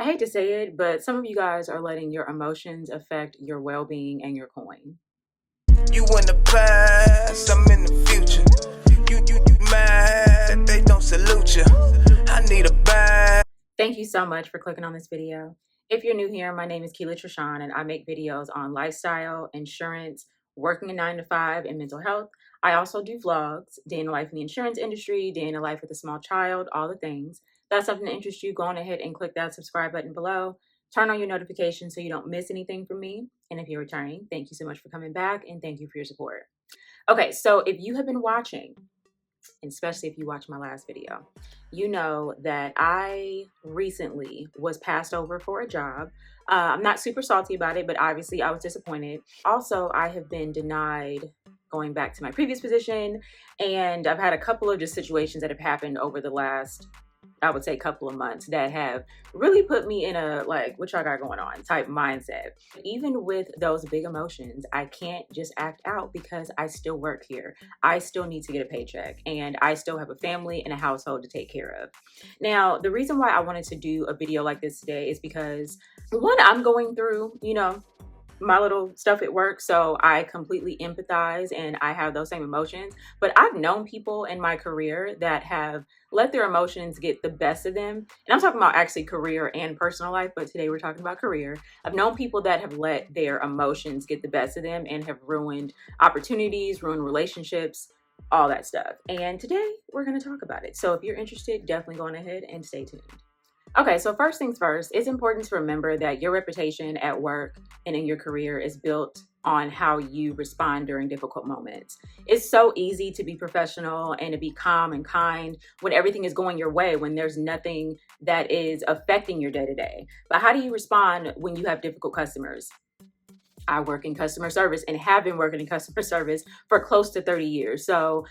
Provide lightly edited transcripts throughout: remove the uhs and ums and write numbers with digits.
I hate to say it, but some of you guys are letting your emotions affect your well-being and your coin. You in the past, I'm in the future. You mad, they don't salute you. I need a bag. Thank you so much for clicking on this video. If you're new here, my name is Keela Trishan, and I make videos on lifestyle, insurance, working a 9 to 5, and mental health. I also do vlogs, day in the life in the insurance industry, day in the life with a small child, all the things. If that's something that interests you, go on ahead and click that subscribe button below. Turn on your notifications so you don't miss anything from me. And if you're returning, thank you so much for coming back, and thank you for your support. Okay, so if you have been watching, and especially if you watch my last video, you know that I recently was passed over for a job. I'm not super salty about it, but obviously I was disappointed. Also, I have been denied going back to my previous position, and I've had a couple of just situations that have happened over the last, I would say, couple of months that have really put me in a like, what y'all got going on type mindset. Even with those big emotions, I can't just act out because I still work here. I still need to get a paycheck, and I still have a family and a household to take care of. Now, the reason why I wanted to do a video like this today is because, one, I'm going through, my little stuff at work, so I completely empathize and I have those same emotions. But I've known people in my career that have let their emotions get the best of them, and I'm talking about actually career and personal life, but today we're talking about career. I've known people that have let their emotions get the best of them and have ruined opportunities, ruined relationships, all that stuff. And today we're going to talk about it. So if you're interested, definitely go on ahead and stay tuned. Okay, so first things first, it's important to remember that your reputation at work and in your career is built on how you respond during difficult moments. It's so easy to be professional and to be calm and kind when everything is going your way, when there's nothing that is affecting your day-to-day. But how do you respond when you have difficult customers? I work in customer service and have been working in customer service for close to 30 years. So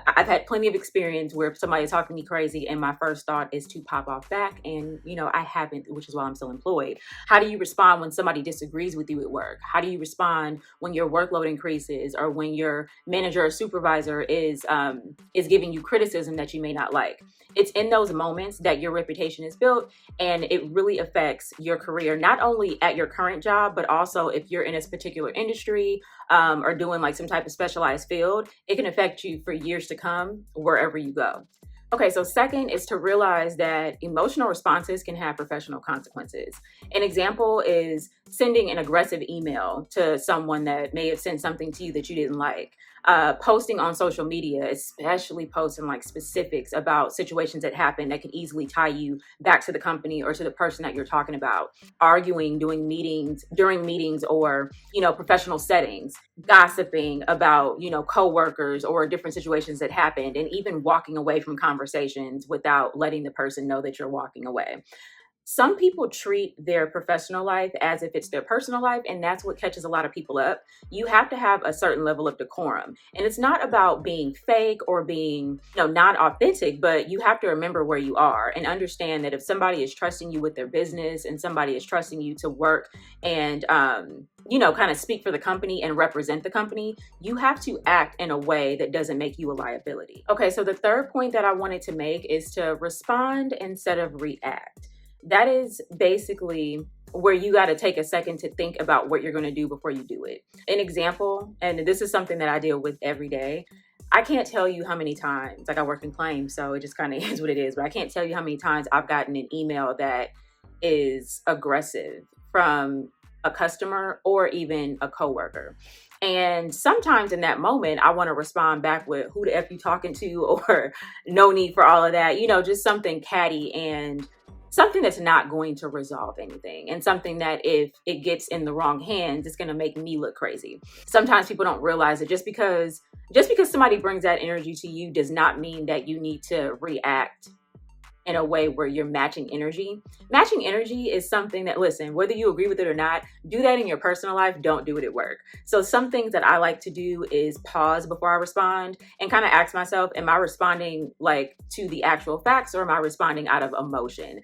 I've had plenty of experience where somebody's talking to me crazy and my first thought is to pop off back, and I haven't, which is why I'm still employed. How do you respond when somebody disagrees with you at work? How do you respond when your workload increases or when your manager or supervisor is giving you criticism that you may not like? It's in those moments that your reputation is built, and it really affects your career, not only at your current job, but also if you're in a particular industry or doing like some type of specialized field, it can affect you for years to come wherever you go. Okay, so second is to realize that emotional responses can have professional consequences. An example is sending an aggressive email to someone that may have sent something to you that you didn't like. Posting on social media, especially posting like specifics about situations that happen that can easily tie you back to the company or to the person that you're talking about. Arguing, during meetings or, professional settings, gossiping about, coworkers or different situations that happened, and even walking away from conversations without letting the person know that you're walking away. Some people treat their professional life as if it's their personal life, and that's what catches a lot of people up. You have to have a certain level of decorum, and it's not about being fake or being, not authentic, but you have to remember where you are and understand that if somebody is trusting you with their business and somebody is trusting you to work and, kind of speak for the company and represent the company, you have to act in a way that doesn't make you a liability. Okay, so the third point that I wanted to make is to respond instead of react. That is basically where you got to take a second to think about what you're going to do before you do it. An example, and this is something that I deal with every day. I can't tell you how many times, like I work in claims, so it just kind of is what it is, but I can't tell you how many times I've gotten an email that is aggressive from a customer or even a coworker. And sometimes in that moment, I want to respond back with, who the F you talking to? Or no need for all of that, just something catty and something that's not going to resolve anything, and something that if it gets in the wrong hands, it's going to make me look crazy. Sometimes people don't realize that just because somebody brings that energy to you does not mean that you need to react in a way where you're matching energy. Matching energy is something that, listen, whether you agree with it or not, do that in your personal life, don't do it at work. So some things that I like to do is pause before I respond and kind of ask myself, am I responding like to the actual facts, or am I responding out of emotion?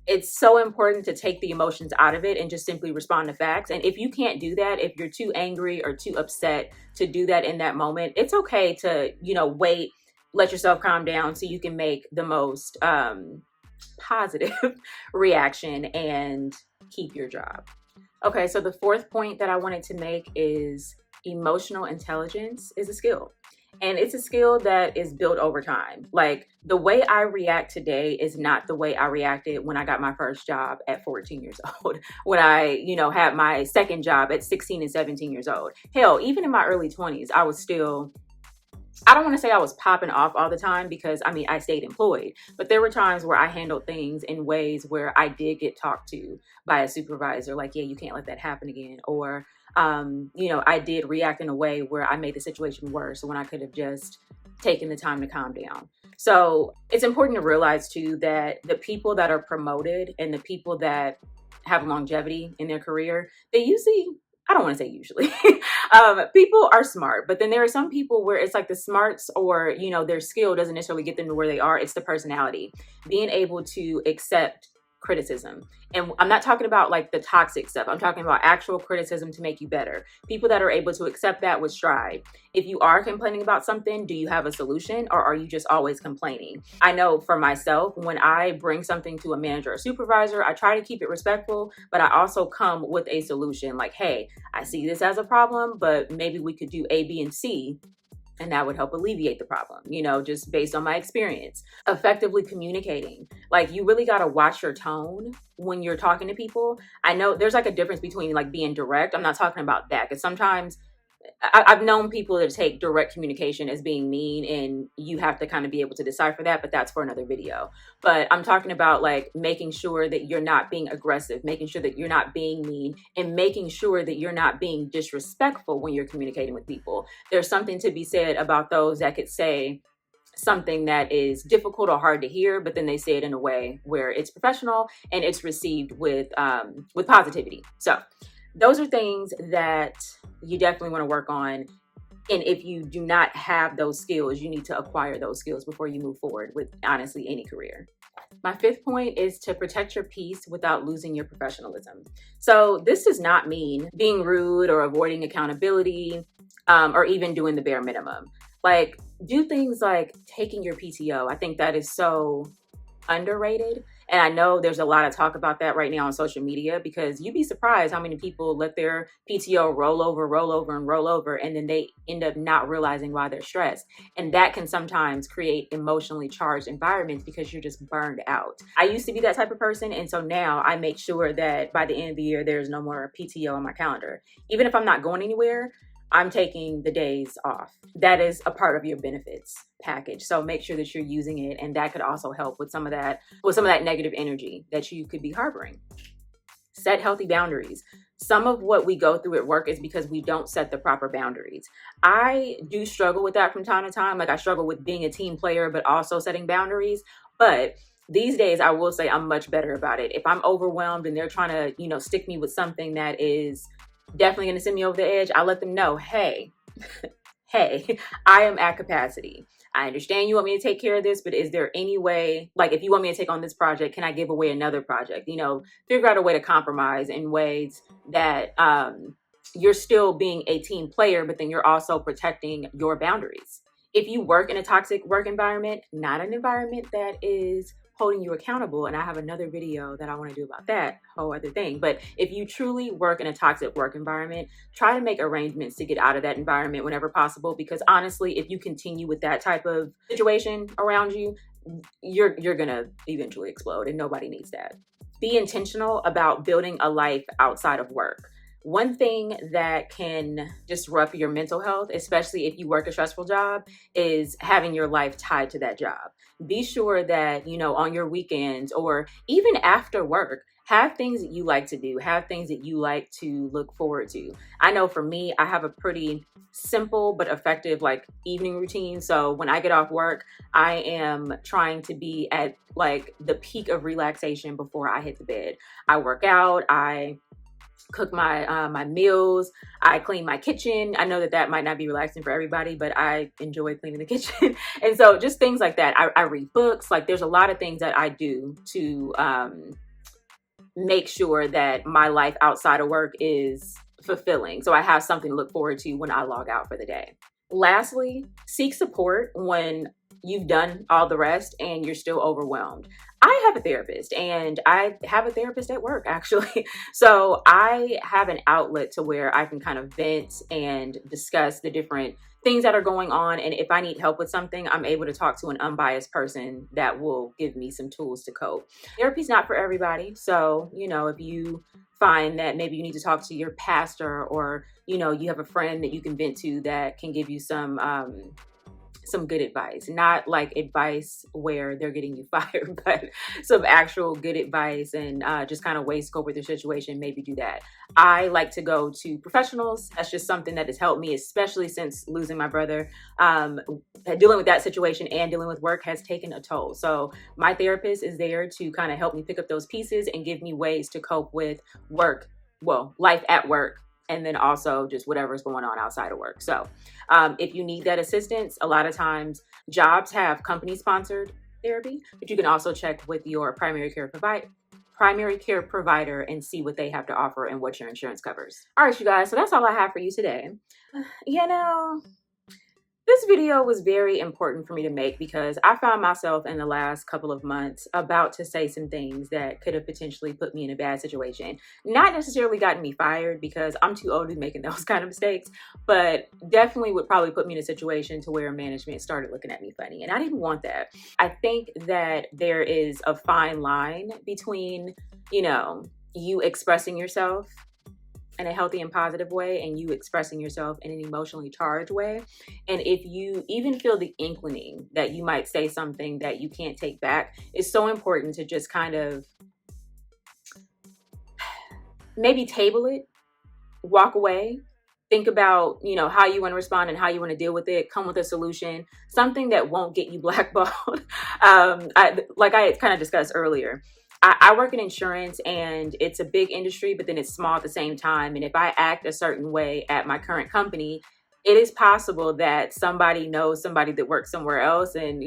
It's so important to take the emotions out of it and just simply respond to facts. And if you can't do that, if you're too angry or too upset to do that in that moment, it's okay to, wait, let yourself calm down so you can make the most positive reaction and keep your job. Okay, so the fourth point that I wanted to make is emotional intelligence is a skill. And it's a skill that is built over time. Like the way I react today is not the way I reacted when I got my first job at 14 years old, when I, had my second job at 16 and 17 years old. Hell, even in my early 20s, I was still, I don't want to say I was popping off all the time because I stayed employed, but there were times where I handled things in ways where I did get talked to by a supervisor, like, yeah, you can't let that happen again. Or, I did react in a way where I made the situation worse when I could have just taken the time to calm down. So it's important to realize too that the people that are promoted and the people that have longevity in their career, they usually, I don't want to say usually, people are smart, but then there are some people where it's like the smarts or, their skill doesn't necessarily get them to where they are. It's the personality, being able to accept criticism. And I'm not talking about like the toxic stuff. I'm talking about actual criticism to make you better. People that are able to accept that with stride. If you are complaining about something, do you have a solution or are you just always complaining? I know for myself, when I bring something to a manager or supervisor, I try to keep it respectful, but I also come with a solution like, hey, I see this as a problem, but maybe we could do A, B, and C. And that would help alleviate the problem, just based on my experience. Effectively communicating. Like you really got to watch your tone when you're talking to people. I know there's like a difference between like being direct. I'm not talking about that because sometimes I've known people to take direct communication as being mean and you have to kind of be able to decipher that, but that's for another video. But I'm talking about like making sure that you're not being aggressive, making sure that you're not being mean, and making sure that you're not being disrespectful when you're communicating with people. There's something to be said about those that could say something that is difficult or hard to hear, but then they say it in a way where it's professional and it's received with positivity. So those are things that you definitely want to work on. And if you do not have those skills, you need to acquire those skills before you move forward with honestly any career. My fifth point is to protect your peace without losing your professionalism. So this does not mean being rude or avoiding accountability or even doing the bare minimum. Like do things like taking your PTO. I think that is so underrated. And I know there's a lot of talk about that right now on social media because you'd be surprised how many people let their PTO roll over, and then they end up not realizing why they're stressed. And that can sometimes create emotionally charged environments because you're just burned out. I used to be that type of person. And so now I make sure that by the end of the year, there's no more PTO on my calendar. Even if I'm not going anywhere, I'm taking the days off. That is a part of your benefits package. So make sure that you're using it. And that could also help with some of that negative energy that you could be harboring. Set healthy boundaries. Some of what we go through at work is because we don't set the proper boundaries. I do struggle with that from time to time. Like I struggle with being a team player, but also setting boundaries. But these days, I will say I'm much better about it. If I'm overwhelmed and they're trying to, stick me with something that is definitely going to send me over the edge, I let them know, hey, I am at capacity. I understand you want me to take care of this, but is there any way, like if you want me to take on this project, can I give away another project? Figure out a way to compromise in ways that you're still being a team player, but then you're also protecting your boundaries. If you work in a toxic work environment, not an environment that is holding you accountable, and I have another video that I want to do about that whole other thing. But if you truly work in a toxic work environment, try to make arrangements to get out of that environment whenever possible, because honestly, if you continue with that type of situation around you, you're gonna eventually explode, and nobody needs that. Be intentional about building a life outside of work. One thing that can disrupt your mental health, especially if you work a stressful job, is having your life tied to that job. Be sure that, on your weekends or even after work, have things that you like to do, have things that you like to look forward to. I know for me, I have a pretty simple but effective evening routine. So when I get off work, I am trying to be at the peak of relaxation before I hit the bed. I work out, I cook my meals, I clean my kitchen. I know that might not be relaxing for everybody, but I enjoy cleaning the kitchen. And so just things like that. I read books. There's a lot of things that I do to make sure that my life outside of work is fulfilling. So I have something to look forward to when I log out for the day. Lastly, seek support when you've done all the rest and you're still overwhelmed. I have a therapist, and I have a therapist at work actually. So I have an outlet to where I can kind of vent and discuss the different things that are going on. And if I need help with something, I'm able to talk to an unbiased person that will give me some tools to cope. Therapy's not for everybody. So, if you find that maybe you need to talk to your pastor, or, you have a friend that you can vent to that can give you some good advice, not like advice where they're getting you fired, but some actual good advice, and just kind of ways to cope with your situation, maybe do that. I like to go to professionals. That's just something that has helped me, especially since losing my brother. Dealing with that situation and dealing with work has taken a toll. So my therapist is there to kind of help me pick up those pieces and give me ways to cope with life at work, and then also just whatever's going on outside of work. So if you need that assistance, a lot of times jobs have company sponsored therapy, but you can also check with your primary care provider and see what they have to offer and what your insurance covers. All right, you guys, so that's all I have for you today. This video was very important for me to make because I found myself in the last couple of months about to say some things that could have potentially put me in a bad situation. Not necessarily gotten me fired, because I'm too old to be making those kind of mistakes, but definitely would probably put me in a situation to where management started looking at me funny. And I didn't want that. I think that there is a fine line between, you expressing yourself in a healthy and positive way and you expressing yourself in an emotionally charged way. And if you even feel the inkling that you might say something that you can't take back, it's so important to just kind of maybe table it, walk away, think about, how you want to respond and how you want to deal with it, come with a solution, something that won't get you blackballed. Like I kind of discussed earlier, I work in insurance, and it's a big industry, but then it's small at the same time. And if I act a certain way at my current company, it is possible that somebody knows somebody that works somewhere else, and,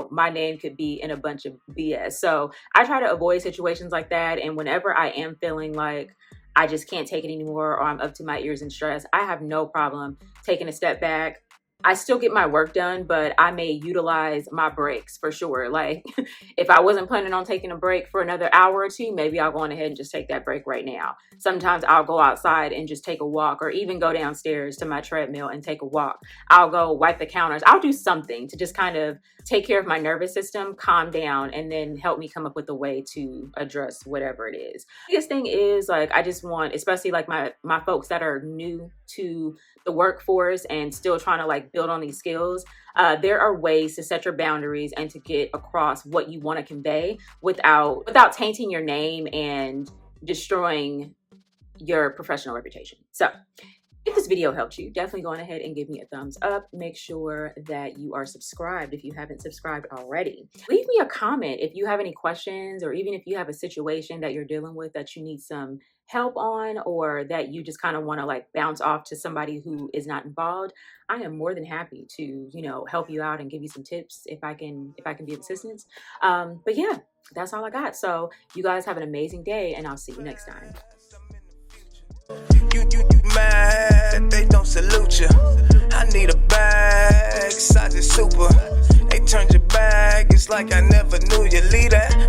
my name could be in a bunch of BS. So I try to avoid situations like that. And whenever I am feeling like I just can't take it anymore, or I'm up to my ears in stress, I have no problem taking a step back. I still get my work done, but I may utilize my breaks for sure. Like if I wasn't planning on taking a break for another hour or two, maybe I'll go on ahead and just take that break right now. Sometimes I'll go outside and just take a walk, or even go downstairs to my treadmill and take a walk. I'll go wipe the counters. I'll do something to just kind of take care of my nervous system, calm down, and then help me come up with a way to address whatever it is. The biggest thing is, like, I just want, especially like my folks that are new to the workforce and still trying to like build on these skills, there are ways to set your boundaries and to get across what you want to convey without tainting your name and destroying your professional reputation. So if this video helped you, definitely go on ahead and give me a thumbs up. Make sure that you are subscribed if you haven't subscribed already. Leave me a comment if you have any questions, or even if you have a situation that you're dealing with that you need some help on, or that you just kind of want to like bounce off to somebody who is not involved. I am more than happy to, help you out and give you some tips if I can be of assistance. But yeah, that's all I got. So you guys have an amazing day, and I'll see you next time. You mad that they don't salute you. I need a bag, size is super. They turned your back, it's like I never knew you. Leave that